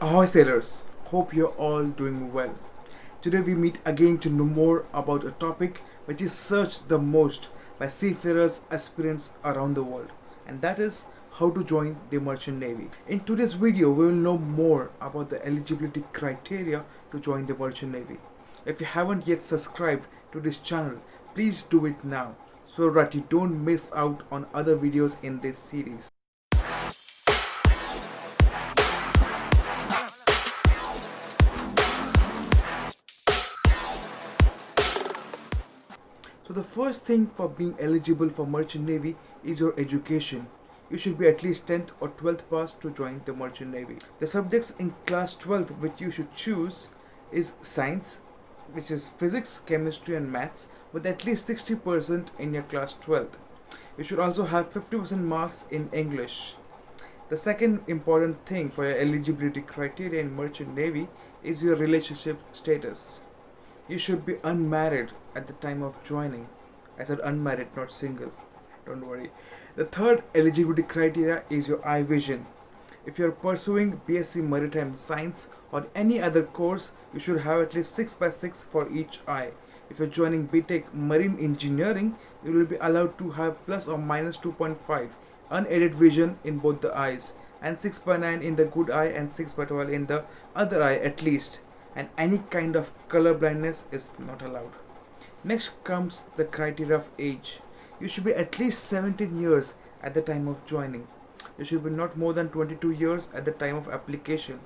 Ahoy sailors, hope you're all doing well. Today we meet again to know more about a topic which is searched the most by seafarers aspirants around the world, and that is how to join the merchant navy. In today's video we will know more about the eligibility criteria to join the merchant navy. If you haven't yet subscribed to this channel, please do it now so that you don't miss out on other videos in this series. So the first thing for being eligible for Merchant Navy is your education. You should be at least 10th or 12th pass to join the Merchant Navy. The subjects in class 12th which you should choose is science, which is physics, chemistry and maths, with at least 60% in your class 12th. You should also have 50% marks in English. The second important thing for your eligibility criteria in Merchant Navy is your relationship status. You should be unmarried at the time of joining. I said unmarried, not single. Don't worry. The third eligibility criteria is your eye vision. If you are pursuing BSc Maritime Science or any other course, you should have at least 6/6 for each eye. If you're joining BTech Marine Engineering, you will be allowed to have plus or minus 2.5 unaided vision in both the eyes, and 6/9 in the good eye and 6/12 in the other eye at least, and any kind of color blindness is not allowed. Next comes the criteria of age. You should be at least 17 years at the time of joining. You should be not more than 22 years at the time of application.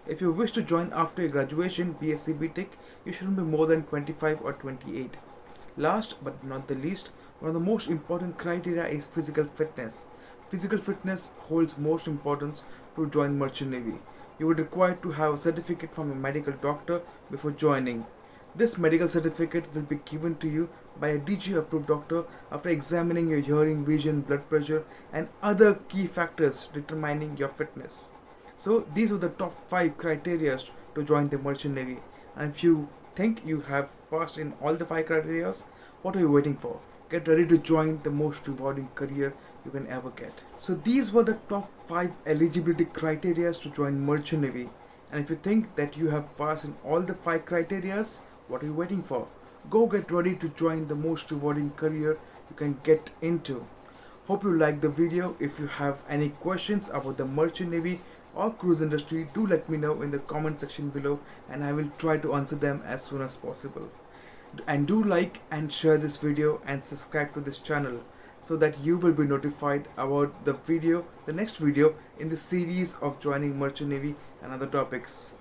If you wish to join after your graduation, BSc BTech, you shouldn't be more than 25 or 28. Last but not the least, one of the most important criteria is physical fitness. Physical fitness holds most importance to join Merchant Navy. You would require to have a certificate from a medical doctor before joining. This medical certificate will be given to you by a DG approved doctor after examining your hearing, vision, blood pressure and other key factors determining your fitness. So these are the top 5 criteria to join the Merchant Navy, and if you think you have passed in all the 5 criteria, what are you waiting for? Get ready to join the most rewarding career you can ever get. So these were the top 5 eligibility criteria to join Merchant Navy, and if you think that you have passed in all the 5 criteria, what are you waiting for? Go get ready to join the most rewarding career you can get into. Hope you liked the video. If you have any questions about the Merchant Navy or cruise industry, do let me know in the comment section below and I will try to answer them as soon as possible. And do like and share this video and subscribe to this channel so that you will be notified about the next video in the series of joining Merchant Navy and other topics.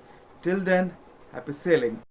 Till then, happy sailing.